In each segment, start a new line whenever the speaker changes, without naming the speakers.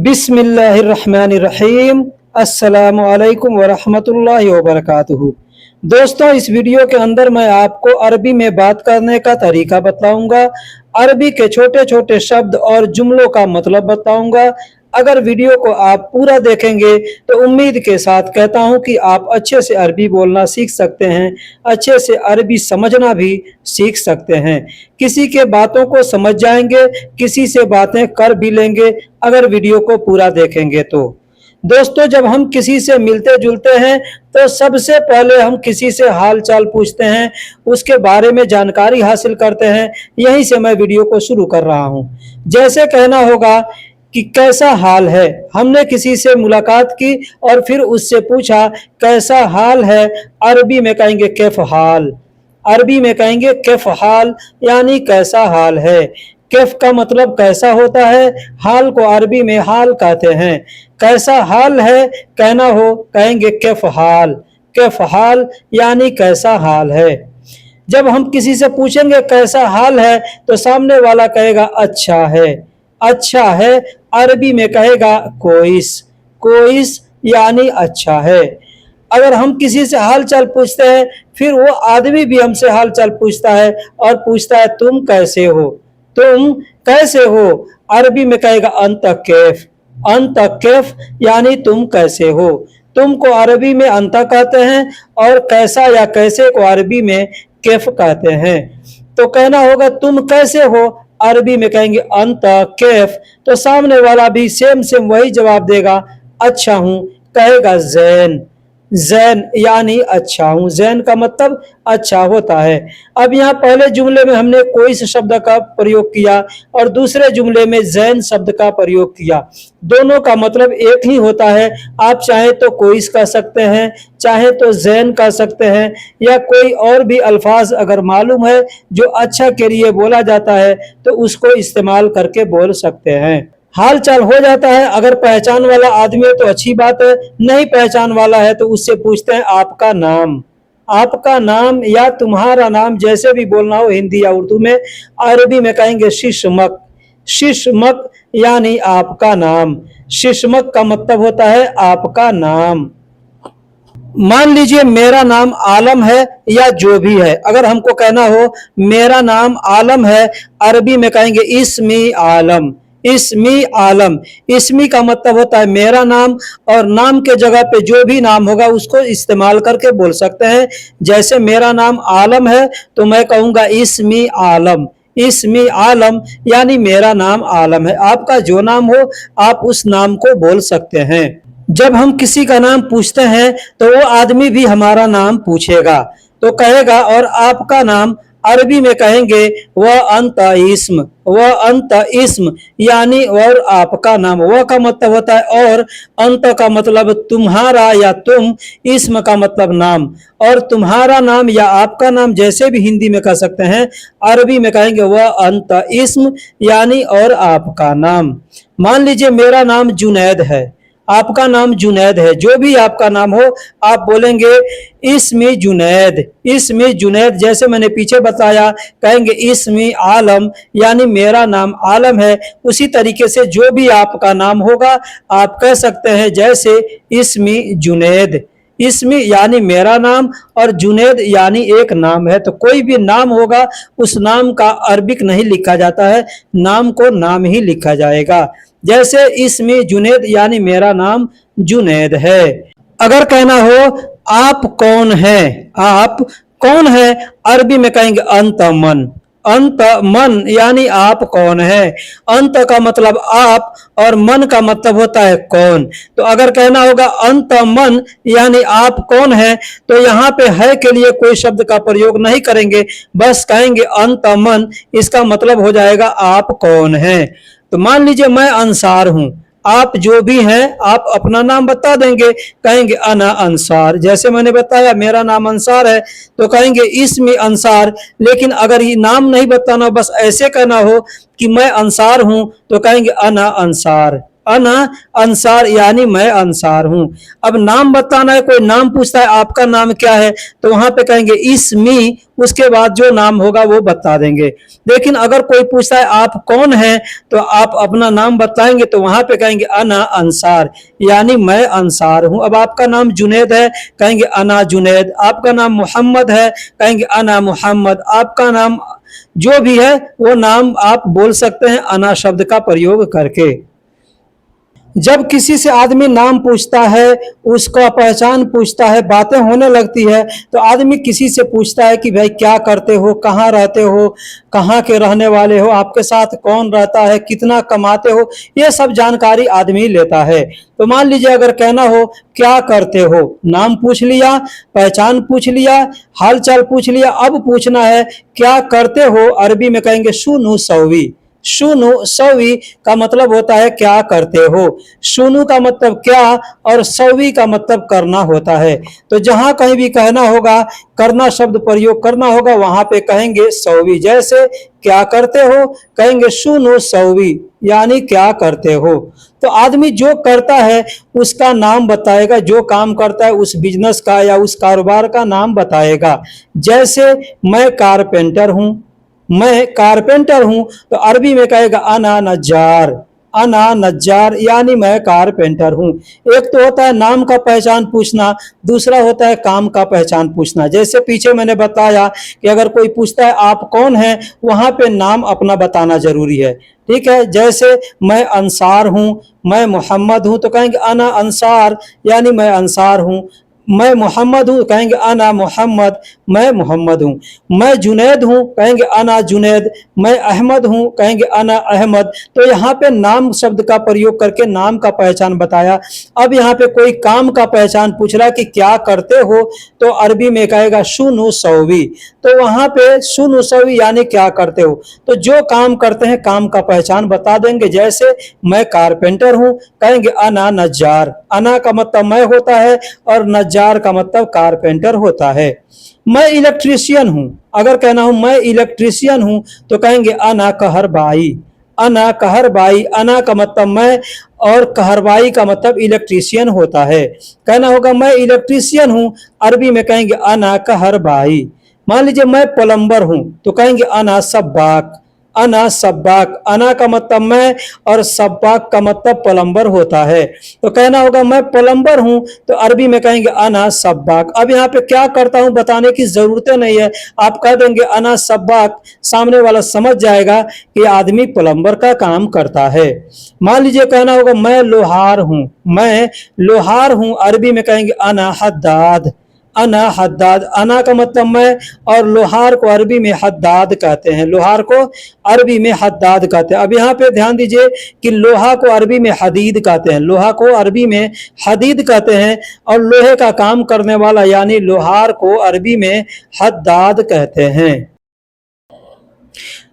बिस्मिल्लाहिर्रहमानिर्रहीम। अस्सलामुअलैकुम वरहमतुल्लाहि वबरकातुहू। दोस्तों, इस वीडियो के अंदर मैं आपको अरबी में बात करने का तरीका बताऊंगा। अरबी के छोटे छोटे शब्द और जुमलों का मतलब बताऊंगा। अगर वीडियो को आप पूरा देखेंगे तो उम्मीद के साथ कहता हूं कि आप अच्छे से अरबी बोलना सीख सकते हैं, अच्छे से अरबी समझना भी सीख सकते हैं। किसी के बातों को समझ जाएंगे, किसी से बातें कर भी लेंगे अगर वीडियो को पूरा देखेंगे तो। दोस्तों, जब हम किसी से मिलते जुलते हैं तो सबसे पहले हम किसी से हाल चाल पूछते हैं, उसके बारे में जानकारी हासिल करते हैं। यहीं से मैं वीडियो को शुरू कर रहा हूं। जैसे कहना होगा कि कैसा हाल है। हमने किसी से मुलाकात की और फिर उससे पूछा कैसा हाल है। अरबी में कहेंगे कैफ हाल। अरबी में कहेंगे कैफ हाल, यानी कैसा हाल है। कैफ का मतलब कैसा होता है, हाल को अरबी में हाल कहते हैं। कैसा हाल है कहना हो, कहेंगे कैफ हाल। कैफ हाल यानी कैसा हाल है। जब हम किसी से पूछेंगे कैसा हाल है तो सामने वाला कहेगा अच्छा है। अच्छा है अरबी में कहेगा कोइस। कोइस यानी अच्छा है। अगर हम किसी से हाल चाल पूछते हैं, फिर वो आदमी भी हमसे हाल चाल पूछता है और पूछता है तुम कैसे हो। तुम कैसे हो अरबी में कहेगा अंत कैफ। अंत कैफ यानी तुम कैसे हो। तुम को अरबी में अंत कहते हैं और कैसा या कैसे को अरबी में कैफ कहते हैं। तो कहना होगा तुम कैसे हो, अरबी में कहेंगे अंत कैफ। तो सामने वाला भी सेम सेम वही जवाब देगा, अच्छा हूं, कहेगा जैन। जैन यानी अच्छा हूं। जैन का मतलब अच्छा होता है। अब यहाँ पहले जुमले में हमने कोइस शब्द का प्रयोग किया और दूसरे जुमले में जैन शब्द का प्रयोग किया। दोनों का मतलब एक ही होता है। आप चाहे तो कोइस कह सकते हैं, चाहे तो जैन कह सकते हैं, या कोई और भी अल्फाज अगर मालूम है जो अच्छा के लिए बोला जाता है तो उसको इस्तेमाल करके बोल सकते हैं। हाल चाल हो जाता है। अगर पहचान वाला आदमी है तो अच्छी बात है, नहीं पहचान वाला है तो उससे पूछते हैं आपका नाम। आपका नाम या तुम्हारा नाम, जैसे भी बोलना हो हिंदी या उर्दू में। अरबी में कहेंगे शिशमक। शिशमक यानी आपका नाम। शिशमक का मतलब होता है आपका नाम। मान लीजिए मेरा नाम आलम है या जो भी है, अगर हमको कहना हो मेरा नाम आलम है, अरबी में कहेंगे इस्मी आलम। इस्मी आलम। इस्मी का मतलब होता है मेरा नाम, और नाम के जगह पे जो भी नाम होगा उसको इस्तेमाल करके बोल सकते हैं। जैसे मेरा नाम आलम है तो मैं कहूंगा इस्मी आलम। इस्मी आलम यानी मेरा नाम आलम है। आपका जो नाम हो आप उस नाम को बोल सकते हैं। जब हम किसी का नाम पूछते हैं तो वो आदमी भी हमारा नाम पूछेगा, तो कहेगा और आपका नाम, अरबी में कहेंगे वह अंत इस्म। वह अंत इस्म यानी और आपका नाम। वह का मतलब होता है और, अंत का मतलब तुम्हारा या तुम, इस्म का मतलब नाम। और तुम्हारा नाम या आपका नाम जैसे भी हिंदी में कह सकते हैं, अरबी में कहेंगे वह अंत इस्म यानी और आपका नाम। मान लीजिए मेरा नाम जुनैद है, आपका नाम जुनैद है। जो भी आपका नाम हो आप बोलेंगे इसमी जुनैद। इसमी जुनैद, जैसे मैंने पीछे बताया, कहेंगे इसमी आलम यानी मेरा नाम आलम है। उसी तरीके से जो भी आपका नाम होगा आप कह सकते हैं, जैसे इसमी जुनैद। इसमी यानी मेरा नाम और जुनैद यानी एक नाम है। तो कोई भी नाम होगा उस नाम का अरबिक नहीं लिखा जाता है, नाम को नाम ही लिखा जाएगा। जैसे इसमी जुनैद यानी मेरा नाम जुनैद है। अगर कहना हो आप कौन है, आप कौन है, अरबी में कहेंगे अंत मन। अंत मन यानी आप कौन है। अंत का मतलब आप और मन का मतलब होता है कौन। तो अगर कहना होगा अंत मन यानी आप कौन है, तो यहाँ पे है के लिए कोई शब्द का प्रयोग नहीं करेंगे, बस कहेंगे अंत मन। इसका मतलब हो जाएगा आप कौन है। तो मान लीजिए मैं अंसार हूं, आप जो भी हैं आप अपना नाम बता देंगे, कहेंगे अना अंसार। जैसे मैंने बताया मेरा नाम अंसार है तो कहेंगे इसमें अंसार। लेकिन अगर ये नाम नहीं बताना, बस ऐसे कहना हो कि मैं अंसार हूं, तो कहेंगे अना अंसार। अना अंसार यानी मैं अंसार हूं। अब नाम बताना है, कोई नाम पूछता है आपका नाम क्या है, तो वहां पे कहेंगे इसमी, उसके बाद जो नाम होगा वो बता देंगे। लेकिन अगर कोई पूछता है आप कौन हैं, तो आप अपना नाम बताएंगे, तो वहां पे कहेंगे अना अंसार यानी मैं अंसार हूं। अब आपका नाम जुनैद है, कहेंगे अना जुनैद। आपका नाम मोहम्मद है, कहेंगे अना मोहम्मद। आपका नाम जो भी है वो नाम आप बोल सकते हैं अना शब्द का प्रयोग करके। जब किसी से आदमी नाम पूछता है, उसका पहचान पूछता है, बातें होने लगती है, तो आदमी किसी से पूछता है कि भाई क्या करते हो, कहाँ रहते हो, कहाँ के रहने वाले हो, आपके साथ कौन रहता है, कितना कमाते हो, ये सब जानकारी आदमी लेता है। तो मान लीजिए अगर कहना हो क्या करते हो, नाम पूछ लिया, पहचान पूछ लिया, हाल चाल पूछ लिया, अब पूछना है क्या करते हो, अरबी में कहेंगे शुनु सवी। शुनु सवी का मतलब होता है क्या करते हो। शुनु का मतलब क्या और सवी का मतलब करना होता है। तो जहां कहीं भी कहना होगा, करना शब्द प्रयोग करना होगा, वहां पे कहेंगे सवी। जैसे क्या करते हो, कहेंगे शुनु सवी यानी क्या करते हो। तो आदमी जो करता है उसका नाम बताएगा, जो काम करता है उस बिजनेस का या उस कारोबार का नाम बताएगा। जैसे मैं कारपेंटर हूं, मैं कारपेंटर हूं, तो अरबी में कहेगा अना नज्जार। अना नज्जार यानी मैं कारपेंटर हूं। एक तो होता है नाम का पहचान पूछना, दूसरा होता है काम का पहचान पूछना। जैसे पीछे मैंने बताया कि अगर कोई पूछता है आप कौन हैं, वहां पे नाम अपना बताना जरूरी है। ठीक है, जैसे मैं अंसार हूं, मैं मोहम्मद हूं, तो कहेंगे अना अंसार यानी मैं अंसार हूं। मैं मोहम्मद हूं, कहेंगे अना मोहम्मद, मैं मोहम्मद हूं। मैं जुनैद हूं, कहेंगे अना जुनैद। मैं अहमद हूं, कहेंगे अना अहमद। तो यहाँ पे नाम शब्द का प्रयोग करके नाम का पहचान बताया। अब यहाँ पे कोई काम का पहचान पूछ रहा है कि क्या करते हो, तो अरबी में कहेगा शुनु सवी। तो वहां पे शुनु सवी यानी क्या करते हो, तो जो काम करते हैं काम का पहचान बता देंगे। जैसे मैं कारपेंटर हूं, कहेंगे अना नज्जार। अना का मतलब मैं होता है और नज्जार का मतलब कारपेंटर होता है। मैं इलेक्ट्रीशियन हूं, अगर कहना हो मैं इलेक्ट्रीशियन हूं, तो कहेंगे अना कहरबाई। अना कहरबाई, अना का मतलब मैं और कहरबाई का मतलब इलेक्ट्रीशियन होता है। कहना होगा मैं इलेक्ट्रीशियन हूं, अरबी में कहेंगे अना कहरबाई। मान लीजिए मैं प्लम्बर हूं, तो कहेंगे अना सब्बाक। अना सब्बाक, अना का मतलब मैं और सब्बाक का मतलब प्लम्बर होता है। तो कहना होगा मैं प्लम्बर हूं, तो अरबी में कहेंगे अना सब्बाक। अब यहाँ पे क्या करता हूं बताने की जरूरत नहीं है, आप कह देंगे अना सब्बाक, सामने वाला समझ जाएगा कि आदमी प्लम्बर का काम करता है। मान लीजिए कहना होगा मैं लोहार हूं, मैं लोहार हूं, अरबी में कहेंगे अना हद्दाद। अना हद्दाद, अना का मतलब मैं और लोहार को अरबी में हद्दाद कहते हैं। लोहार को अरबी में हद्दाद कहते हैं। अब यहाँ पे ध्यान दीजिए कि लोहा को अरबी में हदीद कहते हैं, लोहा को अरबी में हदीद कहते हैं, और लोहे का काम करने वाला यानी लोहार को अरबी में हद्दाद कहते हैं।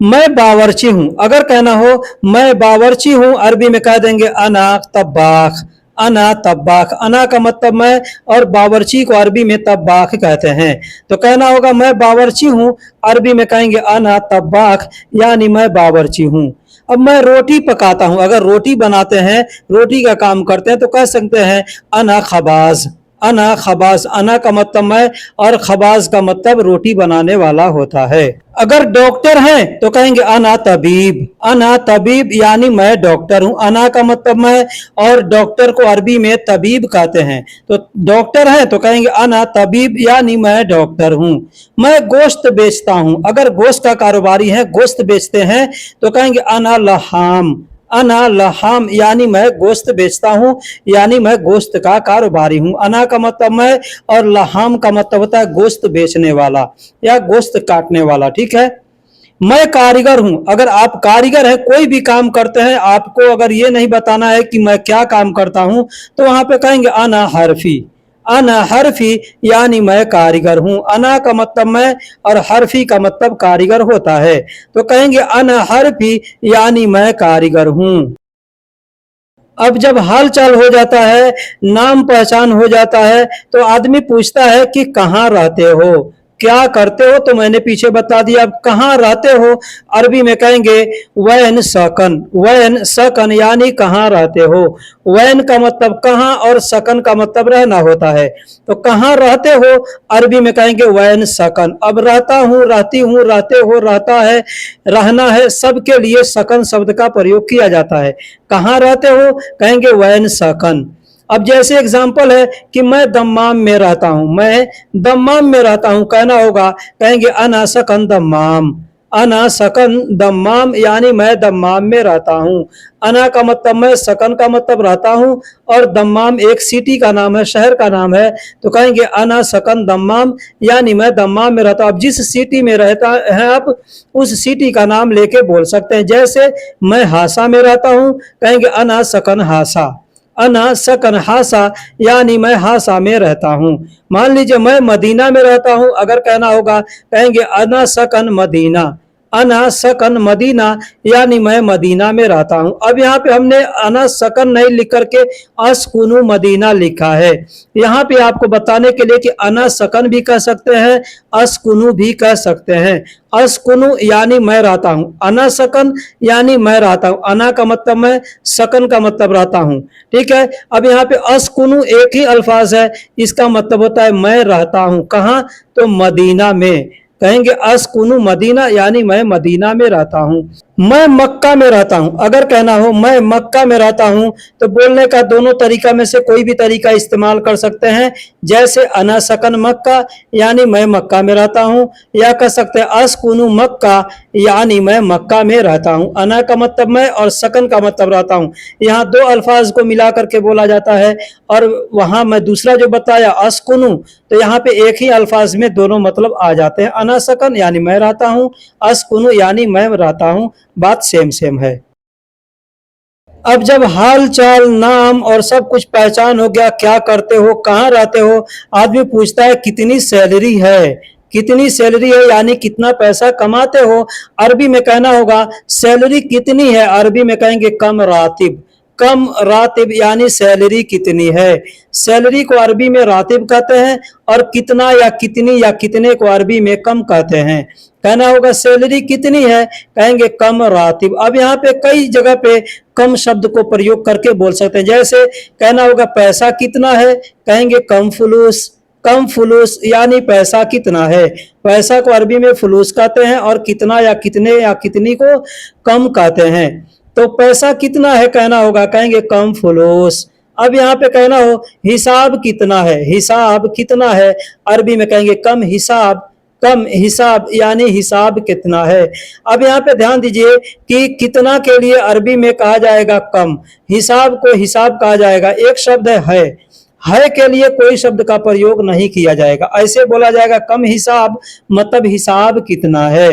मैं बावर्ची हूं, अगर कहना हो मैं बावर्ची हूं, अरबी में कह देंगे अना तब्बाख। अना तब्बाख, अना का मतलब मैं और बावर्ची को अरबी में तब्बाख कहते हैं। तो कहना होगा मैं बावर्ची हूं, अरबी में कहेंगे अना तब्बाख यानी मैं बावर्ची हूं। अब मैं रोटी पकाता हूं, अगर रोटी बनाते हैं, रोटी का काम करते हैं, तो कह सकते हैं अना खबाज। अना खबाज, अना का मतलब मैं और खबाज का मतलब रोटी बनाने वाला होता है। अगर डॉक्टर हैं तो कहेंगे अना तबीब। अना तबीब यानी मैं डॉक्टर हूं। अना का मतलब मैं और डॉक्टर को अरबी में तबीब कहते हैं। तो डॉक्टर हैं तो कहेंगे अना तबीब यानी मैं डॉक्टर हूं। मैं गोश्त बेचता हूं, अगर गोश्त का कारोबारी है, गोश्त बेचते हैं, तो कहेंगे अना लहाम। अना लहाम यानी मैं गोश्त बेचता हूं, यानी मैं गोश्त का कारोबारी हूं। अना का मतलब मैं और लहाम का मतलब होता है गोश्त बेचने वाला या गोश्त काटने वाला। ठीक है, मैं कारीगर हूं, अगर आप कारीगर हैं, कोई भी काम करते हैं, आपको अगर ये नहीं बताना है कि मैं क्या काम करता हूं, तो वहां पे कहेंगे अना हरफी। अना हरफी यानी मैं कारीगर हूं। अना का मतलब मैं और हरफी का मतलब कारीगर होता है। तो कहेंगे अना हरफी यानी मैं कारीगर हूं। अब जब हाल चाल हो जाता है, नाम पहचान हो जाता है, तो आदमी पूछता है कि कहाँ रहते हो, क्या करते हो तो मैंने पीछे बता दिया। अब कहाँ रहते हो अरबी में कहेंगे वैन सकन, वैन सकन यानी कहाँ रहते हो। वैन का मतलब कहाँ और सकन का मतलब रहना होता है। तो कहाँ रहते हो अरबी में कहेंगे वैन सकन। अब रहता हूँ, रहती हूँ, रहते हो, रहता है, रहना है, सबके लिए सकन शब्द का प्रयोग किया जाता है। कहाँ रहते हो कहेंगे वैन सकन। अब जैसे एग्जाम्पल है कि मैं दम्माम में रहता हूं, मैं दम्माम में रहता हूं, कहना होगा कहेंगे अना सकन दम्माम, अना सकन दम्माम यानी मैं दम्माम में रहता हूं। अना का मतलब मैं, सकन का मतलब रहता हूं, और दम्माम एक सिटी का नाम है, शहर का नाम है। तो कहेंगे अना सकन दम्माम यानी मैं दम्माम में रहता हूं। अब जिस सिटी में रहता है आप उस सिटी का नाम लेके बोल सकते हैं। जैसे मैं हासा में रहता हूं, कहेंगे अना सकन हासा, अना सकन हासा यानी मैं हासा में रहता हूं। मान लीजिए मैं मदीना में रहता हूं, अगर कहना होगा कहेंगे अना सकन मदीना, अना सकन मदीना यानी मैं मदीना में रहता हूं। अब यहाँ पे हमने अना सकन नहीं लिख करके अस्कुनु मदीना लिखा है। यहाँ पे आपको बताने के लिए कि अना सकन भी कह सकते हैं, अस्कुनु भी कह सकते हैं। अस्कुनु यानी मैं रहता हूं, अना सकन यानी मैं रहता हूं। अना का मतलब मैं, सकन का मतलब रहता हूं। ठीक है। अब यहाँ पे अस्कुनु एक ही अल्फाज है, इसका मतलब होता है मैं रहता हूं। कहाँ? तो मदीना में। कहेंगे अस्कुनु मदीना यानी मैं मदीना में रहता हूं। मैं मक्का में रहता हूं, अगर कहना हो मैं मक्का में रहता हूं तो बोलने का दोनों तरीका में से कोई भी तरीका इस्तेमाल कर सकते हैं। जैसे अना सकन मक्का यानी मैं मक्का में रहता हूं, या कह सकते हैं अस्कुनु मक्का यानी मैं मक्का में रहता हूं। अना का मतलब मैं और सकन का मतलब रहता हूं। यहाँ दो अल्फाज को मिला करके बोला जाता है, और वहां मैं दूसरा जो बताया अस्कुनु, तो यहाँ पे एक ही अल्फाज में दोनों मतलब आ जाते हैं। अना सकन यानी मैं रहता हूं, अस्कुनु यानी मैं रहता हूं, बात सेम सेम है। अब जब हाल चाल, नाम और सब कुछ पहचान हो गया, क्या करते हो, कहाँ रहते हो, आदमी पूछता है कितनी सैलरी है, कितनी सैलरी है यानी कितना पैसा कमाते हो। अरबी में कहना होगा सैलरी कितनी है, अरबी में कहेंगे कम रातिब, कम रातिब यानी सैलरी कितनी है। सैलरी को अरबी में रातिब कहते हैं, और कितना या कितनी या कितने को अरबी में कम कहते हैं। कहना होगा सैलरी कितनी है, कहेंगे कम रातिब। अब यहाँ पे कई जगह पे कम शब्द को प्रयोग करके बोल सकते हैं। जैसे कहना होगा पैसा कितना है, कहेंगे कम फुलूस, कम फुलूस यानी पैसा कितना है। पैसा को अरबी में फुलूस कहते हैं, और कितना या कितने या कितनी को कम कहते हैं। तो पैसा कितना है कहना होगा कहेंगे कम फुलूस। अब यहाँ पे कहना हो हिसाब कितना है, हिसाब कितना है, अरबी में कहेंगे कम हिसाब, कम हिसाब यानी हिसाब कितना है। अब यहाँ पे ध्यान दीजिए कि कितना के लिए अरबी में कहा जाएगा कम, हिसाब को हिसाब कहा जाएगा। एक शब्द है के लिए कोई शब्द का प्रयोग नहीं किया जाएगा। ऐसे बोला जाएगा कम हिसाब मतलब हिसाब कितना है।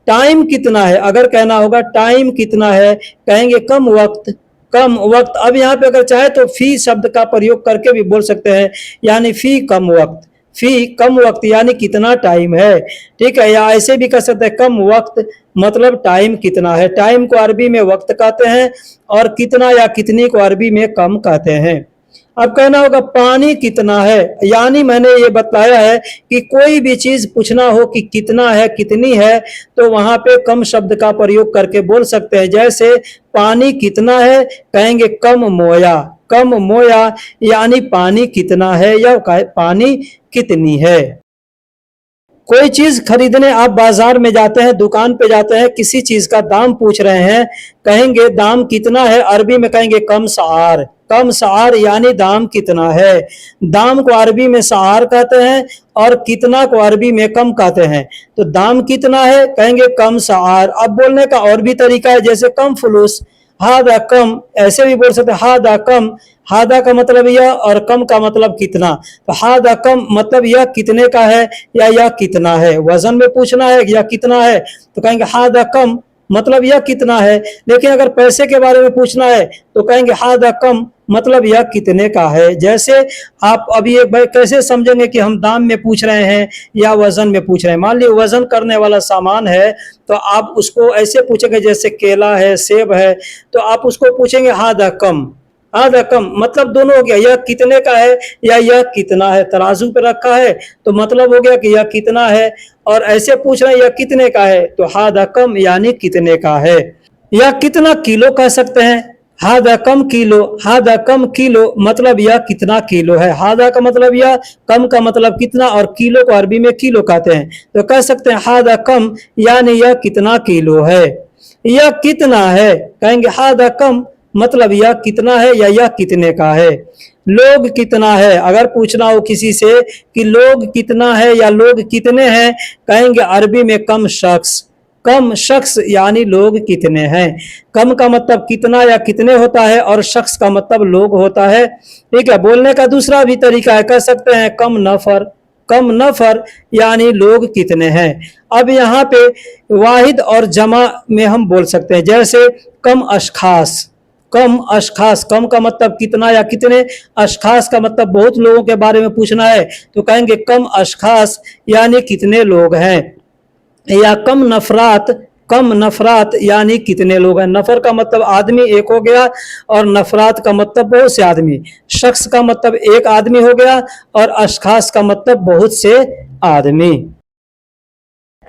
टाइम कितना है, अगर कहना होगा टाइम कितना है, कहेंगे कम वक्त, कम वक्त। अब यहाँ पे अगर चाहे तो फी शब्द का प्रयोग करके भी बोल सकते हैं, यानी फी कम वक्त, फी कम वक्त यानी कितना टाइम है। ठीक है। या ऐसे भी कह सकते हैं कम वक्त मतलब टाइम कितना है। टाइम को अरबी में वक्त कहते हैं, और कितना या कितनी को अरबी में कम कहते हैं। अब कहना होगा पानी कितना है, यानी मैंने ये बताया है कि कोई भी चीज पूछना हो कि कितना है कितनी है, तो वहां पे कम शब्द का प्रयोग करके बोल सकते हैं। जैसे पानी कितना है, कहेंगे कम मोया, कम मोया यानी पानी कितना है या पानी कितनी है। कोई चीज खरीदने आप बाजार में जाते हैं, दुकान पे जाते हैं, किसी चीज का दाम पूछ रहे हैं, कहेंगे दाम कितना है, अरबी में कहेंगे कम सआर, कम सआर यानी दाम कितना है। दाम को अरबी में सआर कहते हैं, और कितना को अरबी में कम कहते हैं। तो दाम कितना है, कहेंगे कम सआर। अब बोलने का और भी तरीका है, जैसे कम फुलूस, हादा कम, ऐसे भी बोल सकते हैं हादा कम। हादा का मतलब यह और कम का मतलब कितना। तो हादा कम मतलब यह कितने का है या यह कितना है। वजन में पूछना है या कितना है तो कहेंगे हादा कम मतलब यह कितना है। लेकिन अगर पैसे के बारे में पूछना है तो कहेंगे हादा कम मतलब यह कितने का है। जैसे आप अभी एक भाई कैसे समझेंगे कि हम दाम में पूछ रहे हैं या वजन में पूछ रहे हैं। मान लीजिए वजन करने वाला सामान है तो आप उसको ऐसे पूछेंगे, जैसे केला है, सेब है, तो आप उसको पूछेंगे हादा कम, हादा कम मतलब दोनों हो गया, यह कितने का है या यह कितना है। तराजू पे रखा है तो मतलब हो गया कि यह कितना है, और ऐसे पूछ रहे हैं यह कितने का है, तो हादा कम यानी कितने का है। यह कितना किलो कह सकते हैं, हादा कम किलो, हादा कम किलो मतलब यह कितना किलो है। हादा का मतलब यह, कम का मतलब कितना, और किलो को अरबी में किलो कहते हैं। तो कह सकते हैं हादा कम यानी यह कितना किलो है। यह कितना है, कहेंगे हादा कम मतलब यह कितना है या यह कितने का है। लोग कितना है, अगर पूछना हो किसी से कि लोग कितना है या लोग कितने हैं, कहेंगे अरबी में कम शख्स, कम शख्स यानी लोग कितने हैं। कम का मतलब कितना या कितने होता है, और शख्स का मतलब लोग होता है। ठीक है, बोलने का दूसरा भी तरीका है, कह सकते हैं कम नफर, कम नफर यानी लोग कितने हैं। अब यहाँ पे वाहिद और जमा में हम बोल सकते हैं, जैसे कम अशखास, कम अशखास, कम का मतलब कितना या कितने, अशखास का मतलब बहुत लोगों के बारे में पूछना है, तो कहेंगे कम अशखास यानी कितने लोग हैं। या कम नफरात, कम नफरात यानी कितने लोग हैं। नफर का मतलब आदमी एक हो गया, और नफरात का मतलब बहुत से आदमी। शख्स का मतलब एक आदमी हो गया, और अशखास का मतलब बहुत से आदमी।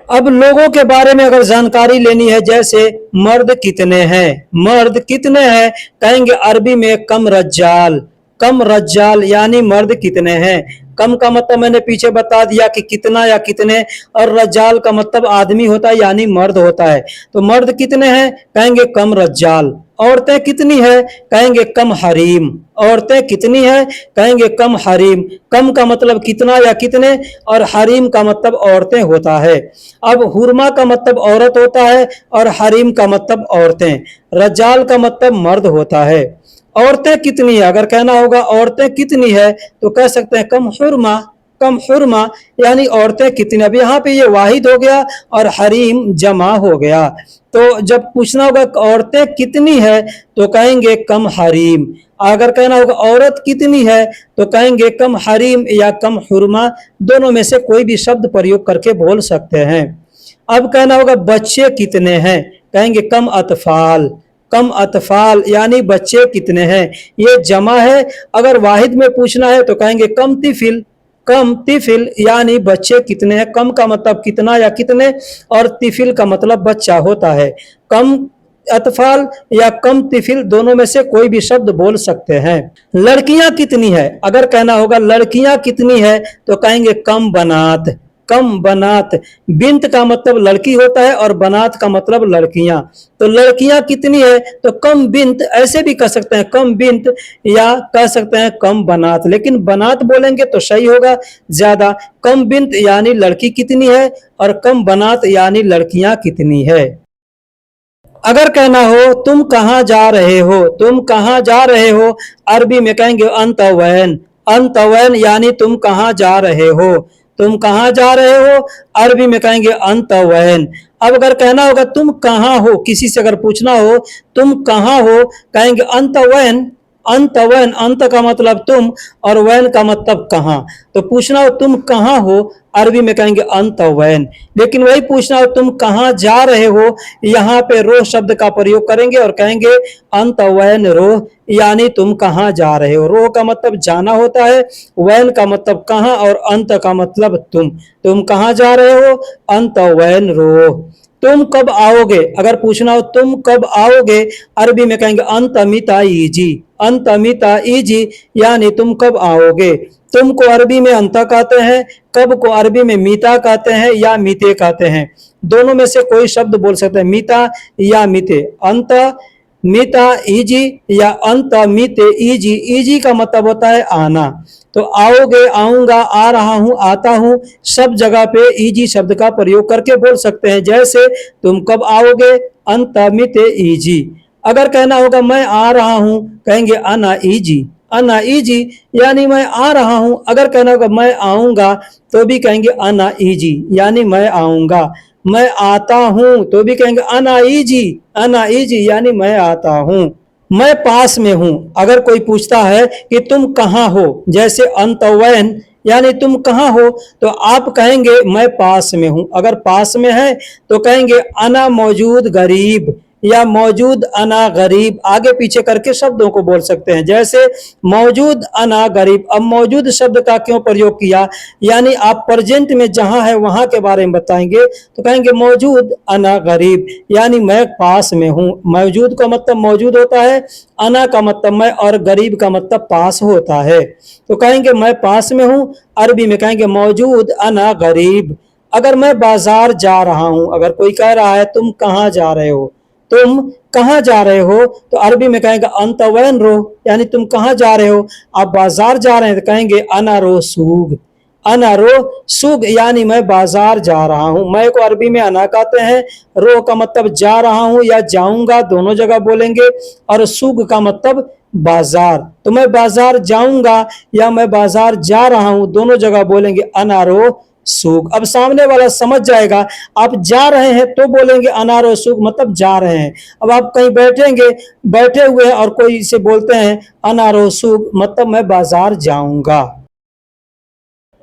अब लोगों के बारे में अगर जानकारी लेनी है, जैसे मर्द कितने हैं, मर्द कितने हैं, कहेंगे अरबी में कम रज्जाल, कम रज्जाल यानी मर्द कितने हैं। कम का मतलब मैंने पीछे बता दिया कि कितना या कितने, और रज्जाल का मतलब आदमी होता है यानी मर्द होता है। तो मर्द कितने हैं, कहेंगे कम रज्जाल। औरतें कितनी है, कहेंगे कम हरीम, औरतें कितनी है, कहेंगे कम हरीम। कम का मतलब कितना या कितने, और हरीम का मतलब औरतें होता है। अब हुरमा का मतलब औरत होता है, और हरीम का मतलब औरतें। रज्जाल का मतलब मर्द होता है। औरतें कितनी है, अगर कहना होगा औरतें कितनी है, तो कह सकते हैं कम हुरमा, कम हुरमा यानी औरतें कितनी। अब यहाँ पे ये वाहिद हो गया और हरीम जमा हो गया। तो जब पूछना होगा औरतें कितनी है, तो कहेंगे कम हरीम। अगर कहना होगा औरत कितनी है, तो कहेंगे कम हरीम या कम हुरमा, दोनों में से कोई भी शब्द प्रयोग करके बोल सकते हैं। अब कहना होगा बच्चे कितने हैं, कहेंगे कम अतफाल, कम अतफाल यानी बच्चे कितने हैं, ये जमा है। अगर वाहिद में पूछना है तो कहेंगे कम तिफिल, कम तिफिल यानी बच्चे कितने हैं। कम का मतलब कितना या कितने, और तिफिल का मतलब बच्चा होता है। कम अतफाल या कम तिफिल दोनों में से कोई भी शब्द बोल सकते हैं। लड़कियां कितनी है, अगर कहना होगा लड़कियां कितनी है, तो कहेंगे कम बनात, कम बनात। बिंत का मतलब लड़की होता है, और बनात का मतलब लड़कियां। तो लड़कियां कितनी है, तो कम बिंत, ऐसे भी कह सकते हैं कम बिंत, या कह सकते हैं कम बनात, लेकिन बनात बोलेंगे तो सही होगा ज्यादा। कम बिंत यानी लड़की कितनी है, और कम बनात यानी लड़कियां कितनी है। अगर कहना हो तुम कहाँ जा रहे हो, तुम कहाँ जा रहे हो, अरबी में कहेंगे अंतवैन, अंतवैन यानी तुम कहाँ जा रहे हो, तुम कहाँ जा रहे हो, अरबी में कहेंगे अंतवैन। अब अगर कहना होगा तुम कहाँ हो, किसी से अगर पूछना हो तुम कहाँ हो, कहेंगे अंतवैन, अंत वैन, अंत का मतलब तुम, और वैन का मतलब कहाँ। तो पूछना हो तुम कहाँ हो, अरबी में कहेंगे अंत वैन। लेकिन वही पूछना हो तुम कहाँ जा रहे हो, यहाँ पे रोह शब्द का प्रयोग करेंगे और कहेंगे अंत वैन रोह, यानी तुम कहाँ जा रहे हो। रोह का मतलब जाना होता है, वैन का मतलब कहाँ, और अंत का मतलब तुम कहाँ जा रहे हो, अंत वैन रोह। तुम कब आओगे, अगर पूछना हो तुम कब आओगे, अरबी में कहेंगे अंतमिता ईजी, अंतमिता ईजी यानी तुम कब आओगे। तुम को अरबी में अंता कहते हैं, कब को अरबी में मीता कहते हैं या मीते कहते हैं। दोनों में से कोई शब्द बोल सकते हैं, मीता या मीते। अंत मिता इजी या अंत मिते इजी, इजी का मतलब होता है आना। तो आओगे, आऊंगा, आ रहा हूं, आता हूं, सब जगह पे इजी शब्द का प्रयोग करके बोल सकते हैं। जैसे तुम कब आओगे, अंत मिते इजी। अगर कहना होगा मैं आ रहा हूं, कहेंगे अना इजी, अना इजी यानी मैं आ रहा हूं। अगर कहना होगा मैं आऊंगा, तो भी कहेंगे अना इजी यानी मैं आऊंगा। मैं आता हूं, तो भी कहेंगे अना इजी, अना इजी यानी मैं आता हूं। मैं पास में हूं, अगर कोई पूछता है कि तुम कहाँ हो, जैसे अंतवैन यानी तुम कहाँ हो, तो आप कहेंगे मैं पास में हूं। अगर पास में है तो कहेंगे अना मौजूद गरीब, या मौजूद अना गरीब, आगे पीछे करके शब्दों को बोल सकते हैं। जैसे मौजूद अना गरीब, अब मौजूद शब्द का क्यों प्रयोग किया, यानी आप प्रेजेंट में जहां है वहां के बारे में बताएंगे तो कहेंगे मौजूद अना गरीब, यानी मैं पास में हूं। मौजूद का मतलब मौजूद होता है, अना का मतलब मैं, और गरीब का मतलब पास होता है। तो कहेंगे मैं पास में हूं, अरबी में कहेंगे मौजूद अना गरीब। अगर मैं बाजार जा रहा हूं, अगर कोई कह रहा है तुम कहाँ जा रहे हो, तुम कहाँ जा रहे हो, तो अरबी में कहेंगे अंत वैन रो, यानी तुम कहाँ जा रहे हो, आप बाजार जा रहे हैं तो कहेंगे अना रो सूग। अना रो सुग, यानी मैं बाजार जा रहा हूं। मैं को अरबी में अना कहते हैं, रो का मतलब जा रहा हूं या जाऊंगा, दोनों जगह बोलेंगे, और सुग का मतलब बाजार। तो मैं बाजार जाऊंगा या मैं बाजार जा रहा हूं, दोनों जगह बोलेंगे अनारो सुग। अब सामने वाला समझ जाएगा, आप जा रहे हैं तो बोलेंगे अनारो सुग, मतलब जा रहे हैं। अब आप कहीं बैठेंगे, बैठे हुए हैं और कोई से बोलते हैं अनारो सुग, मतलब मैं बाजार जाऊंगा।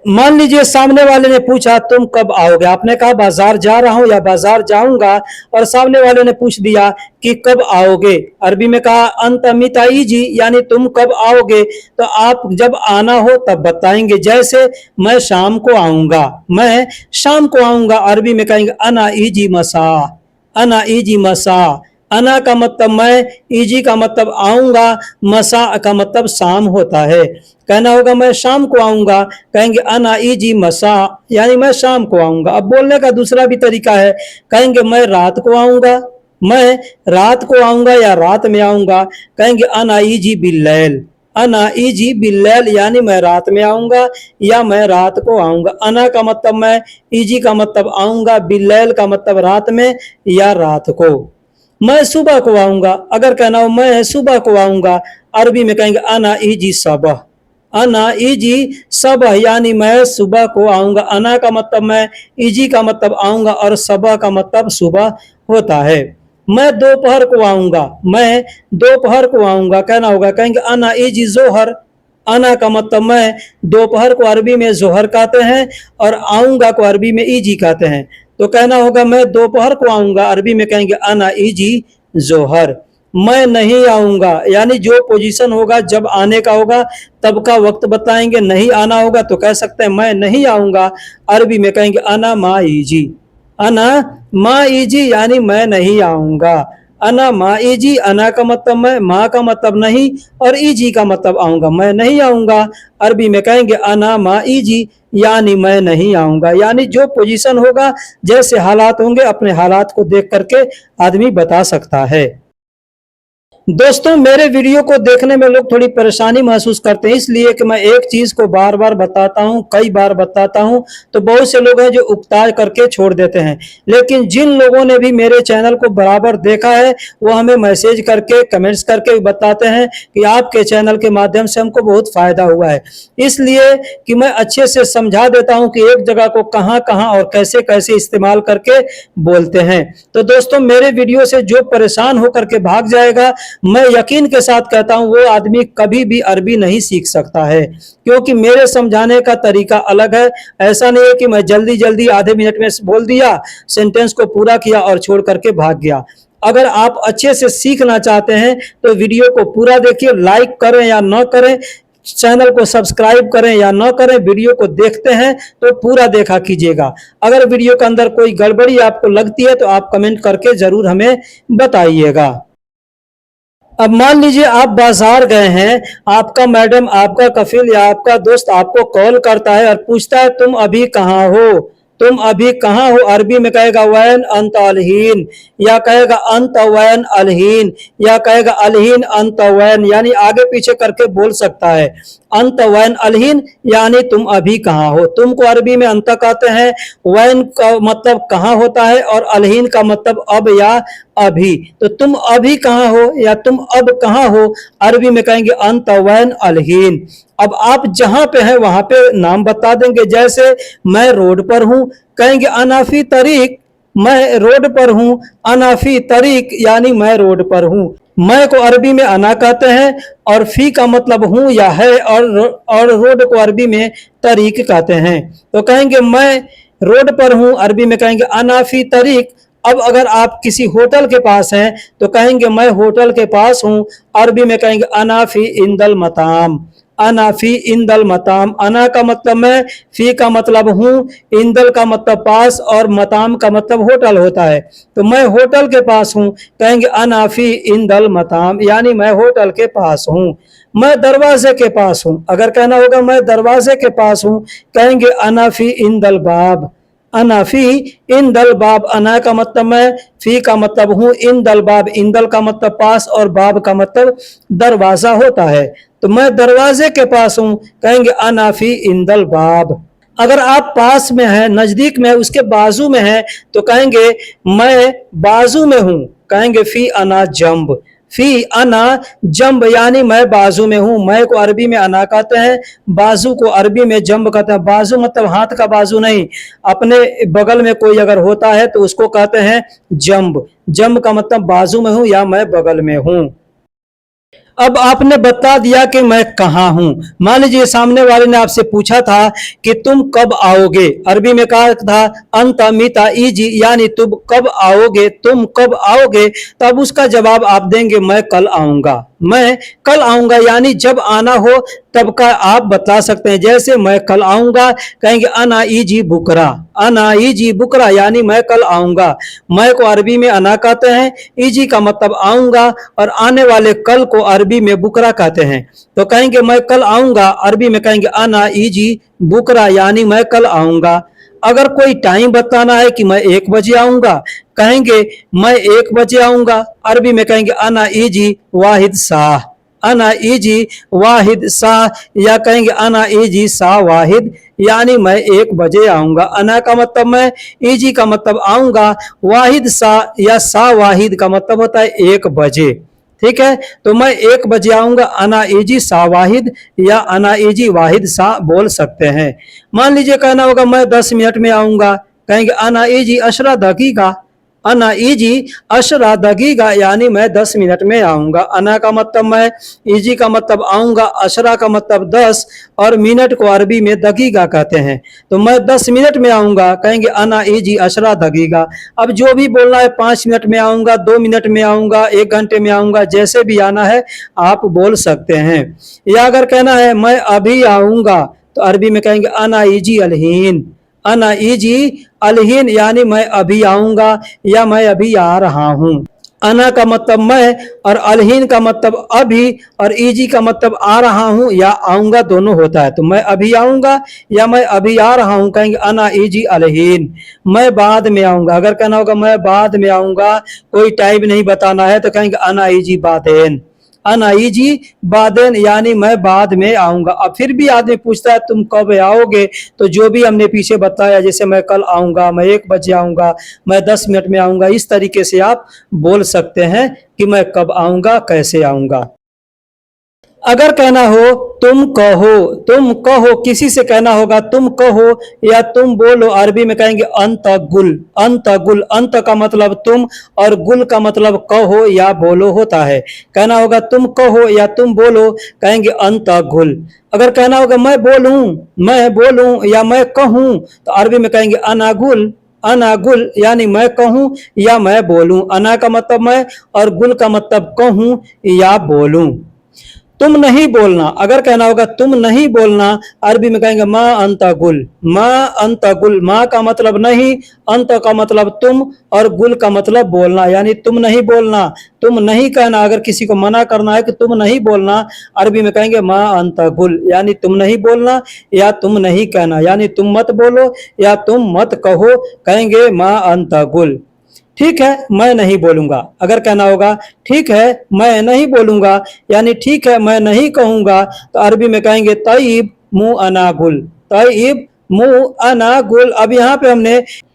मान लीजिए सामने वाले ने पूछा तुम कब आओगे, आपने कहा बाजार जा रहा हूं या बाजार जाऊंगा, और सामने वाले ने पूछ दिया कि कब आओगे, अरबी में कहा अंत मिताई जी, यानी तुम कब आओगे, तो आप जब आना हो तब बताएंगे। जैसे मैं शाम को आऊंगा, मैं शाम को आऊंगा, अरबी में कहेंगे अना इजी मसा, अना इजी मसा। अना का मतलब मैं, इजी का मतलब आऊंगा, मसा का मतलब शाम होता है। कहना होगा मैं शाम को आऊंगा, कहेंगे अना इजी मसा, यानी मैं शाम को आऊंगा। अब बोलने का दूसरा भी तरीका है, कहेंगे मैं रात को आऊंगा, मैं रात को आऊंगा या रात में आऊंगा, कहेंगे अना इजी बिल्लैल, अना इजी बिल्लैल, यानी मैं रात में आऊंगा या मैं रात को आऊंगा। अना का मतलब मैं, इजी का मतलब आऊंगा, बिल्लैल का मतलब रात में या रात को। मैं सुबह को आऊंगा, अगर कहना हो मैं सुबह को आऊंगा, अरबी में कहेंगे अना इजी सबह, अना इजी सबह, यानी मैं सुबह को आऊंगा। अना का मतलब मैं, इजी का मतलब आऊंगा, और सबह का मतलब सुबह होता है। मैं दोपहर को आऊंगा, मैं दोपहर को आऊंगा, कहना होगा कहेंगे अना इजी जोहर। अना का मतलब मैं, दोपहर को अरबी में जोहर कहते हैं, और आऊंगा को अरबी में इजी कहते हैं। तो कहना होगा मैं दोपहर को आऊंगा, अरबी में कहेंगे अना इजी जोहर। मैं नहीं आऊंगा, यानी जो पोजीशन होगा जब आने का होगा तब का वक्त बताएंगे। नहीं आना होगा तो कह सकते हैं मैं नहीं आऊंगा, अरबी में कहेंगे अना मा इजी, अना मा इजी, यानी मैं नहीं आऊंगा। अना मा इजी, अना का मतलब मैं, मा का मतलब नहीं, और इजी का मतलब आऊंगा, मैं नहीं आऊंगा, अरबी में कहेंगे अना मा इजी, यानी मैं नहीं आऊंगा। यानी जो पोजीशन होगा, जैसे हालात होंगे, अपने हालात को देख करके आदमी बता सकता है। दोस्तों मेरे वीडियो को देखने में लोग थोड़ी परेशानी महसूस करते हैं, इसलिए कि मैं एक चीज को बार बार बताता हूं, कई बार बताता हूं, तो बहुत से लोग हैं जो उकता करके छोड़ देते हैं। लेकिन जिन लोगों ने भी मेरे चैनल को बराबर देखा है, वो हमें मैसेज करके, कमेंट्स करके बताते हैं कि आपके चैनल के माध्यम से हमको बहुत फायदा हुआ है। इसलिए कि मैं अच्छे से समझा देता हूं कि एक जगह को कहां कहां और कैसे कैसे इस्तेमाल करके बोलते हैं। तो दोस्तों मेरे वीडियो से जो परेशान होकर के भाग जाएगा, मैं यकीन के साथ कहता हूं वो आदमी कभी भी अरबी नहीं सीख सकता है, क्योंकि मेरे समझाने का तरीका अलग है। ऐसा नहीं है कि मैं जल्दी जल्दी आधे मिनट में बोल दिया, सेंटेंस को पूरा किया और छोड़ करके भाग गया। अगर आप अच्छे से सीखना चाहते हैं तो वीडियो को पूरा देखिए, लाइक करें या न करें, चैनल को सब्सक्राइब करें या न करें, वीडियो को देखते हैं तो पूरा देखा कीजिएगा। अगर वीडियो के अंदर कोई गड़बड़ी आपको लगती है तो आप कमेंट करके जरूर हमें बताइएगा। अब मान लीजिए आप बाजार गए हैं, आपका मैडम, आपका कफिल या आपका दोस्त आपको कॉल करता है और पूछता है तुम अभी कहाँ हो, तुम अभी कहाँ हो, अरबी में कहेगा वैन अंत अलहीन, या कहेगा अंत वैन अलहीन, या कहेगा अलहीन अंत वैन, यानी आगे पीछे करके बोल सकता है। अंत वैन अलहीन यानी तुम अभी कहाँ हो, तुम को अरबी में अंत कहते हैं, वैन का मतलब कहाँ होता है, और अलहीन का मतलब अब या अभी। तो तुम अभी कहाँ हो या तुम अब कहाँ हो, अरबी में कहेंगे अंत वैन अलहीन। अब आप जहां पे हैं वहां पे नाम बता देंगे। जैसे मैं रोड पर हूं, कहेंगे अनाफी तरीक, मैं रोड पर हूं, अनाफी तरीक, यानी मैं रोड पर हूं। मैं को अरबी में अना कहते हैं, और फी का मतलब हूं या है, और रोड को अरबी में तरीक कहते हैं। तो कहेंगे मैं रोड पर हूं, अरबी में कहेंगे अनाफी तरीक, अब अगर आप किसी होटल के पास हैं तो कहेंगे मैं होटल के पास हूँ, अरबी में कहेंगे अना फी इंदल मताम, अना फी इंदल मताम। अना का मतलब मैं, फी का मतलब हूँ, इंदल का मतलब पास और मताम का मतलब होटल होता है। तो मैं होटल के पास हूँ, कहेंगे अना फी इंदल मताम, यानी मैं होटल के पास हूँ। मैं दरवाजे के पास हूँ, अगर कहना होगा मैं दरवाजे के पास हूँ, कहेंगे अना फी इंदल बाब, अना फी इंदल बाब। अना का मतलब मैं, फी का मतलब हूँ, इंदल बाब, इंदल का मतलब पास और बाब का मतलब दरवाजा होता है। तो मैं दरवाजे के पास हूँ, कहेंगे अना फी इंदल बाब। अगर आप पास में हैं, नजदीक में, उसके बाजू में हैं, तो कहेंगे मैं बाजू में हूँ, कहेंगे फी अना जंब, फी अना जंब, यानी मैं बाजू में हूँ। मैं को अरबी में अना कहते हैं, बाजू को अरबी में जंब कहते हैं। बाजू मतलब हाथ का बाजू नहीं, अपने बगल में कोई अगर होता है तो उसको कहते हैं जंब। जंब का मतलब बाजू में हूँ या मैं बगल में हूँ। अब आपने बता दिया कि मैं कहाँ हूं। मान लीजिए सामने वाले ने आपसे पूछा था कि तुम कब आओगे, अरबी में कहा था अंत मीता इजी, यानी तुम कब आओगे, तुम कब आओगे। तो अब उसका जवाब आप देंगे मैं कल आऊंगा, मैं कल आऊंगा, यानी जब आना हो तब का आप बता सकते हैं। जैसे मैं कल आऊंगा, कहेंगे अना इजी बुकरा, अना इजी बुकरा, यानी मैं कल आऊंगा। मैं को अरबी में अना कहते हैं, इजी का मतलब आऊंगा, और आने वाले कल को अरबी में बुकरा कहते हैं। तो कहेंगे मैं कल आऊंगा, अरबी में कहेंगे अना इजी बुकरा, यानी मैं कल आऊंगा। अगर कोई टाइम बताना है कि मैं 1 बजे आऊंगा, कहेंगे मैं 1 बजे आऊंगा, अरबी में कहेंगे अना इजी वाहिद साह, अना इजी वाहिद साह, या कहेंगे अना इजी सा वाहिद, यानी मैं 1 बजे आऊंगा। अना का मतलब मैं, इजी का मतलब आऊंगा, वाहिद सा या सा वाहिद का मतलब होता है 1 बजे। ठीक है, तो मैं 1 बजे आऊंगा, अना इजी सा वाहिद या अना इजी वाहिद सा बोल सकते हैं। मान लीजिए कहना होगा मैं 10 मिनट में आऊंगा, कहेंगे अना इजी अशरा दकीका, अना इजी अशरा दकीका, यानी मैं 10 मिनट में आऊंगा। अना का मतलब मैं, इजी का मतलब आऊंगा, अशरा का मतलब 10, और मिनट को अरबी में दकीका कहते हैं। तो मैं 10 मिनट में आऊंगा, कहेंगे अना इजी अशरा दकीका। अब जो भी बोलना है, 5 मिनट में आऊंगा, 2 मिनट में आऊंगा, 1 घंटे में आऊंगा, जैसे भी आना है आप बोल सकते हैं। या अगर कहना है मैं अभी आऊंगा, तो अरबी में कहेंगे अना इजी अलहीन, अना इजी अलहीन, यानी मैं अभी आऊंगा या मैं अभी आ रहा हूं। अना का मतलब मैं, और अलहीन का मतलब अभी, और इजी का मतलब आ रहा हूं या आऊंगा, दोनों होता है। तो मैं अभी आऊंगा या मैं अभी आ रहा हूं, कहेंगे अना इजी अलहीन। मैं बाद में आऊंगा, अगर कहना होगा मैं बाद में आऊंगा, कोई टाइम नहीं बताना है, तो कहेंगे अना इजी बादेन, अना इजी बादेन, यानी मैं बाद में आऊंगा। अब फिर भी आदमी पूछता है तुम कब आओगे, तो जो भी हमने पीछे बताया, जैसे मैं कल आऊंगा, मैं 1 बजे आऊंगा, मैं 10 मिनट में आऊंगा, इस तरीके से आप बोल सकते हैं कि मैं कब आऊंगा, कैसे आऊंगा। अगर कहना हो तुम कहो, तुम कहो, किसी से कहना होगा तुम कहो या तुम बोलो, अरबी में कहेंगे अंत गुल, अंत गुल। अंत का मतलब तुम और गुल का मतलब कहो या बोलो होता है। कहना होगा तुम कहो या तुम बोलो, कहेंगे अंत गुल। अगर कहना होगा मैं बोलूं, मैं बोलूं या मैं कहूं, तो अरबी में कहेंगे अनागुल, अनागुल, यानी मैं कहूं या मैं बोलूं। अना का मतलब मैं और गुल का मतलब कहूं या बोलूं। तुम नहीं बोलना, अगर कहना होगा तुम नहीं बोलना, अरबी में कहेंगे माँ अंता गुल, माँ अंता गुल। माँ का मतलब नहीं, अंत का मतलब तुम, और गुल का मतलब बोलना, यानी तुम नहीं बोलना, तुम नहीं कहना। अगर किसी को मना करना है कि तुम नहीं बोलना, अरबी में कहेंगे माँ अंता गुल, यानी तुम नहीं बोलना या तुम नहीं कहना, यानी तुम मत बोलो या तुम मत कहो, कहेंगे माँ अंता गुल। ठीक है मैं नहीं बोलूंगा, अगर कहना होगा ठीक है मैं नहीं बोलूंगा, यानी ठीक है मैं नहीं कहूंगा, तो अरबी में कहेंगे तयब मुंह अनागुल, तयब मुंह अनागुल।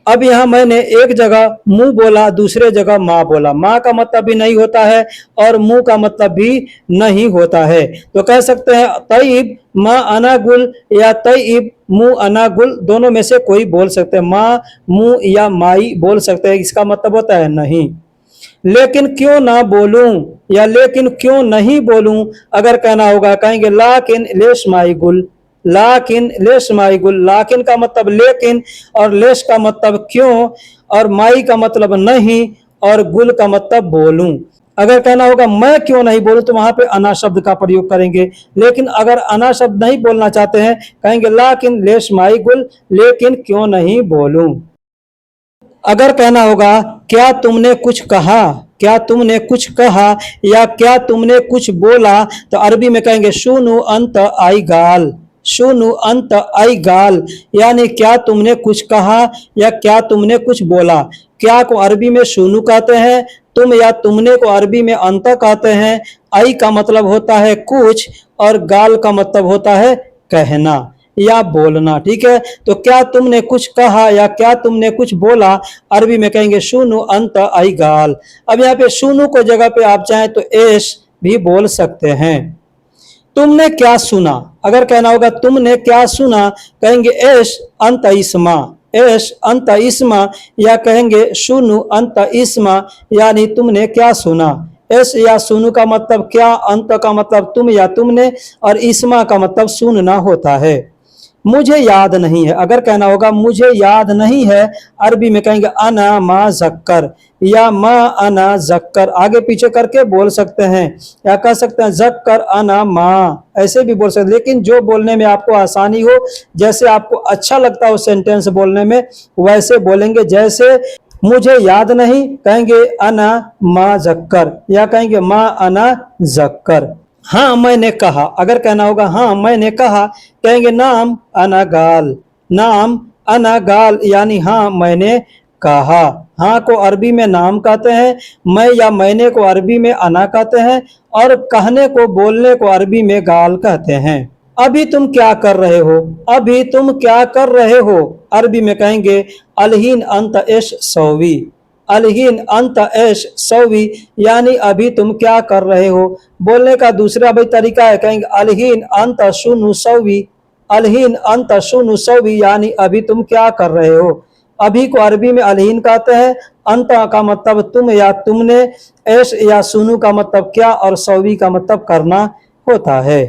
अब यहाँ मैंने एक जगह मुंह बोला, दूसरे जगह माँ बोला। माँ का मतलब भी नहीं होता है और मुंह का मतलब भी नहीं होता है, तो कह सकते हैं तयब माँ अनागुल या तयब मुंह अनागुल, दोनों में से कोई बोल सकते हैं। माँ, मुंह या माई बोल सकते हैं, इसका मतलब होता है नहीं। लेकिन क्यों ना बोलूं या लेकिन क्यों नहीं बोलूं, अगर कहना होगा कहेंगे लाकिन लेश माई गुल, लाकिन लेश माई गुल, लाकिन का मतलब लेकिन, और लेश का मतलब क्यों, और माई का मतलब नहीं, और गुल का मतलब बोलूं। अगर कहना होगा मैं क्यों नहीं बोलूं तो वहां पे अना शब्द का प्रयोग करेंगे। लेकिन अगर अना शब्द नहीं बोलना चाहते हैं, कहेंगे लाकिन लेश माई गुल, लेकिन क्यों नहीं बोलूं। अगर कहना होगा क्या तुमने कुछ कहा, क्या तुमने कुछ कहा, या क्या तुमने कुछ बोला, तो अरबी में कहेंगे शुनु अंत आई गाल, शुनु अंत आई गाल, यानी क्या तुमने कुछ कहा या क्या तुमने कुछ बोला। क्या को अरबी में शुनु कहते हैं, तुम या तुमने को अरबी में अंत कहते हैं। आई का मतलब होता है कुछ, और गाल का मतलब होता है कहना या बोलना। ठीक है, तो क्या तुमने कुछ कहा या क्या तुमने कुछ बोला, अरबी में कहेंगे शुनु अंत आई गाल। अब यहाँ पे शुनु को जगह पे आप चाहें तो एश भी बोल सकते हैं। तुमने क्या सुना, अगर कहना होगा तुमने क्या सुना, कहेंगे एश अंत इस्मा, एश अंत इस्मा, या कहेंगे शुनु अंत इस्मा, यानी तुमने क्या सुना। एश या सुनु का मतलब क्या, अंत का मतलब तुम या तुमने, और इस्मा का मतलब सुनना होता है। मुझे याद नहीं है, अगर कहना होगा मुझे याद नहीं है, अरबी में कहेंगे अना मा जक्कर, या मा अना जक्कर, आगे पीछे करके बोल सकते हैं, या कह सकते हैं जक्कर अना मा, ऐसे भी बोल सकते हैं। लेकिन जो बोलने में आपको आसानी हो, जैसे आपको अच्छा लगता हो सेंटेंस बोलने में, वैसे बोलेंगे। जैसे मुझे याद नहीं, कहेंगे अना मा जक्कर, या कहेंगे मा अना जक्कर। हाँ मैंने कहा, अगर कहना होगा हाँ मैंने कहा, कहेंगे नाम अना गाल, नाम अना गाल, यानी हाँ मैंने कहा। हाँ को अरबी में नाम कहते हैं, मैं या मैंने को अरबी में अना कहते हैं, और कहने को बोलने को अरबी में गाल कहते हैं। अभी तुम क्या कर रहे हो, अभी तुम क्या कर रहे हो, अरबी में कहेंगे अलहीन अंत एश सौवी, अलहीन अंत एश सौवी, यानी अभी तुम क्या कर रहे हो। बोलने का दूसरा भी तरीका है, कहेंगे अलहीन अंत शुनु सौवी, अलहीन अंत शुनु सौवी, यानी अभी तुम क्या कर रहे हो। अभी को अरबी में अलहीन कहते हैं, अंत का मतलब तुम या तुमने, एश या सुनु का मतलब क्या, और सौवी का मतलब करना होता है।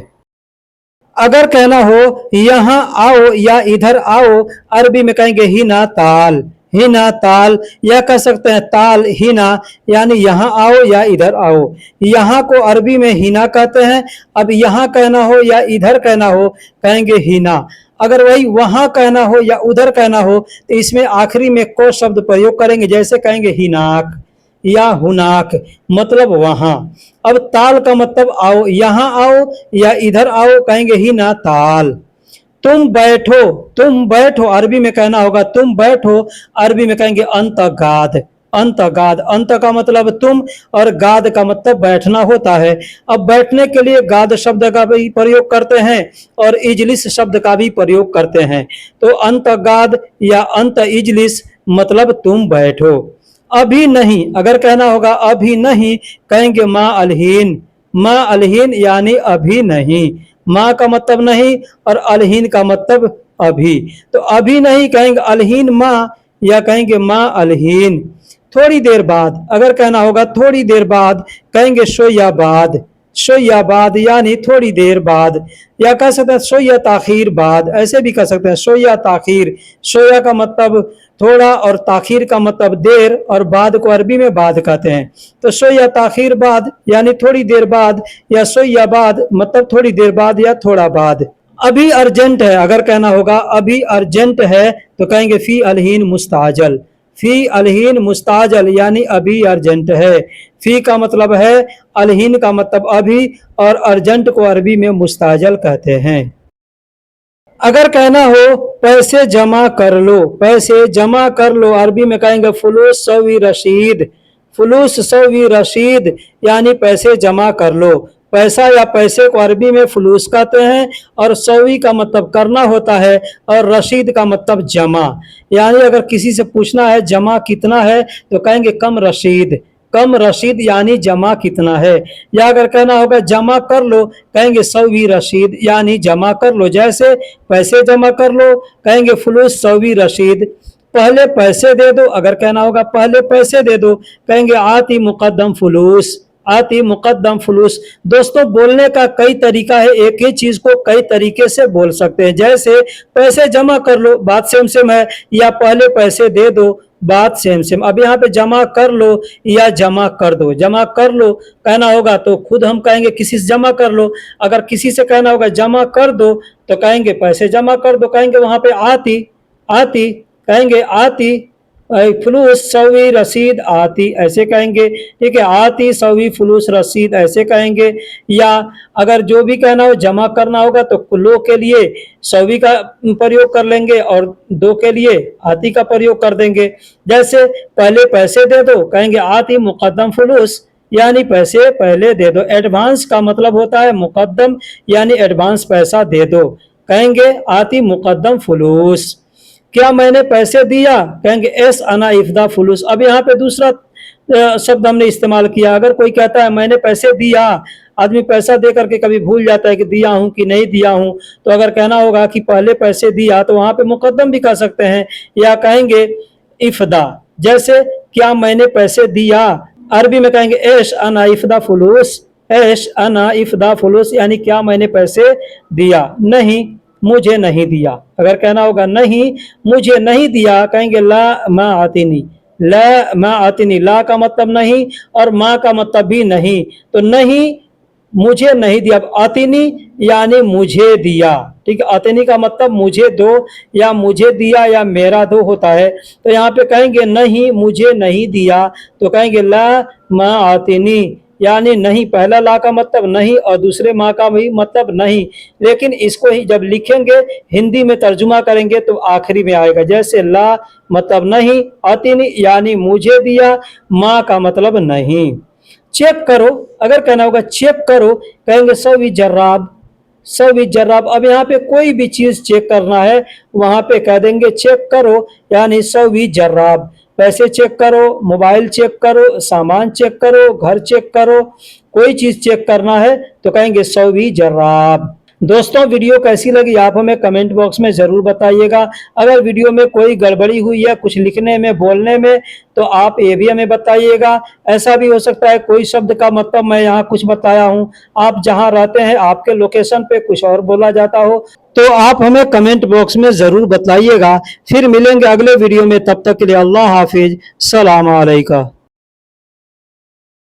अगर कहना हो यहाँ आओ या इधर आओ, अरबी में कहेंगे हिना ताल, हिना ताल, या कह सकते हैं ताल हिना, यानी यहाँ आओ या इधर आओ। यहाँ को अरबी में हिना कहते हैं। अब यहाँ कहना हो या इधर कहना हो, कहेंगे हिना। अगर वही वहां कहना हो या उधर कहना हो, तो इसमें आखिरी में को शब्द प्रयोग करेंगे। जैसे कहेंगे हिनाक या हुनाक, मतलब वहां। अब ताल का मतलब आओ, यहाँ आओ या इधर आओ, कहेंगे हिना ताल। तुम बैठो, तुम बैठो, अरबी में कहना होगा तुम बैठो, अरबी में कहेंगे अंतगाद, अंतगाद। अंत का मतलब तुम, और गाद का मतलब बैठना होता है। अब बैठने के लिए गाद शब्द का भी प्रयोग करते हैं, और इजलिस शब्द का भी प्रयोग करते हैं। तो अंतगाद या अंत इजलिस मतलब तुम बैठो। अभी नहीं, अगर कहना होगा अभी नहीं, कहेंगे माँ अलहीन, माँ अलहीन, यानी अभी नहीं। माँ का मतलब नहीं, और अलहीन का मतलब अभी। तो अभी नहीं कहेंगे अलहीन माँ, या कहेंगे माँ अलहीन। थोड़ी देर बाद, अगर कहना होगा थोड़ी देर बाद, कहेंगे शोया बाद, शोया बाद, यानी थोड़ी देर बाद। या कह सकते हैं शोया ताखीर बाद, ऐसे भी कह सकते हैं शोया ताखीर। शोया का मतलब थोड़ा, और ताखीर का मतलब देर, और बाद को अरबी में बाद कहते हैं। तो शोया ताखीर बाद, यानी थोड़ी देर बाद, या शोया बाद मतलब थोड़ी देर बाद या थोड़ा बाद। अभी अर्जेंट है, अगर कहना होगा अभी अर्जेंट है, तो कहेंगे फी अलहीन मुस्ताजल, फी अलहीन मुस्ताजल, यानी अभी अर्जेंट है। फी का मतलब है, अलहीन का मतलब अभी, और अर्जेंट को अरबी में मुस्ताजल कहते हैं। अगर कहना हो पैसे जमा कर लो, पैसे जमा कर लो, अरबी में कहेंगे फुलूस सवी रशीद, फुलूस सवी रशीद, यानी पैसे जमा कर लो। पैसा या पैसे को अरबी में फुलूस कहते हैं, और सवी का मतलब करना होता है, और रशीद का मतलब जमा। यानी अगर किसी से पूछना है जमा कितना है, तो कहेंगे कम रशीद, कम रशीद, यानी जमा कितना है। या अगर कहना होगा जमा कर लो, कहेंगे सवी रशीद, यानी जमा कर लो। जैसे पैसे जमा कर लो, कहेंगे फुलूस सवी रशीद। पहले पैसे दे दो, अगर कहना होगा पहले पैसे दे दो, कहेंगे आती मुकद्दम फुलूस, आती मुकद्दम फुलूस। दोस्तों बोलने का कई तरीका है, एक ही चीज को कई तरीके से बोल सकते हैं। जैसे पैसे जमा कर लो, बात सेम सेम है, या पहले पैसे दे दो, बात सेम सेम। अब यहाँ पे जमा कर लो या जमा कर दो, जमा कर लो कहना होगा तो खुद हम कहेंगे किसी से जमा कर लो, अगर किसी से कहना होगा जमा कर दो तो कहेंगे पैसे जमा कर दो। कहेंगे वहां पे आती, आती कहेंगे आती, फुलूस सवी रसीद आती ऐसे कहेंगे, ठीक है, आती सवी फुलूस रसीद ऐसे कहेंगे। या अगर जो भी कहना हो जमा करना होगा तो लो के लिए सवी का प्रयोग कर लेंगे और दो के लिए आती का प्रयोग कर देंगे। जैसे पहले पैसे दे दो, कहेंगे आती मुकद्दम फुलूस, यानी पैसे पहले दे दो। एडवांस का मतलब होता है मुकद्दम, यानी एडवांस पैसा दे दो, कहेंगे आती मुकद्दम फुलूस। क्या मैंने पैसे दिया, कहेंगे एस अना इफ्दा फुलूस। अब यहाँ पे दूसरा शब्द हमने इस्तेमाल किया। अगर कोई कहता है मैंने पैसे दिया, आदमी पैसा दे करके कभी भूल जाता है कि दिया हूं कि नहीं दिया हूं, तो अगर कहना होगा कि पहले पैसे दिया तो वहां पे मुकद्दम भी कह सकते हैं, या कहेंगे इफ्दा। जैसे क्या मैंने पैसे दिया, अरबी में कहेंगे एश अना इफ्दा फुलूस, एश अना इफ्दा फुलूस, यानी क्या मैंने पैसे दिया, नहीं मुझे नहीं दिया। अगर कहना होगा नहीं मुझे नहीं दिया, कहेंगे ला मा आतिनी, ला मा आतिनी, ला का मतलब नहीं और माँ का मतलब भी नहीं, तो नहीं मुझे नहीं दिया। आतिनी यानी मुझे दिया, ठीक है, आतिनी का मतलब मुझे दो या मुझे दिया या मेरा दो होता है। तो यहाँ पे कहेंगे नहीं मुझे नहीं दिया, तो कहेंगे ला मा आतिनी, यानी नहीं, पहला ला का मतलब नहीं और दूसरे माँ का भी मतलब नहीं। लेकिन इसको ही जब लिखेंगे हिंदी में तर्जुमा करेंगे तो आखिरी में आएगा। जैसे ला मतलब नहीं, आतिनी यानी मुझे दिया, माँ का मतलब नहीं। चेक करो, अगर कहना होगा चेक करो, कहेंगे सवी जर्राब, सवी जर्राब। अब यहाँ पे कोई भी चीज चेक करना है वहां पे कह देंगे चेक करो, यानी सवी जर्राब। पैसे चेक करो, मोबाइल चेक करो, सामान चेक करो, घर चेक करो, कोई चीज चेक करना है तो कहेंगे सवी जर्राब। दोस्तों वीडियो कैसी लगी आप हमें कमेंट बॉक्स में जरूर बताइएगा। अगर वीडियो में कोई गड़बड़ी हुई है कुछ लिखने में बोलने में तो आप ये भी हमें बताइएगा। ऐसा भी हो सकता है कोई शब्द का मतलब मैं यहाँ कुछ बताया हूँ, आप जहाँ रहते हैं आपके लोकेशन पे कुछ और बोला जाता हो, तो आप हमें कमेंट बॉक्स में जरूर बताइएगा। फिर मिलेंगे अगले वीडियो में, तब तक के लिए अल्लाह हाफिज, सलाम अलैकुम।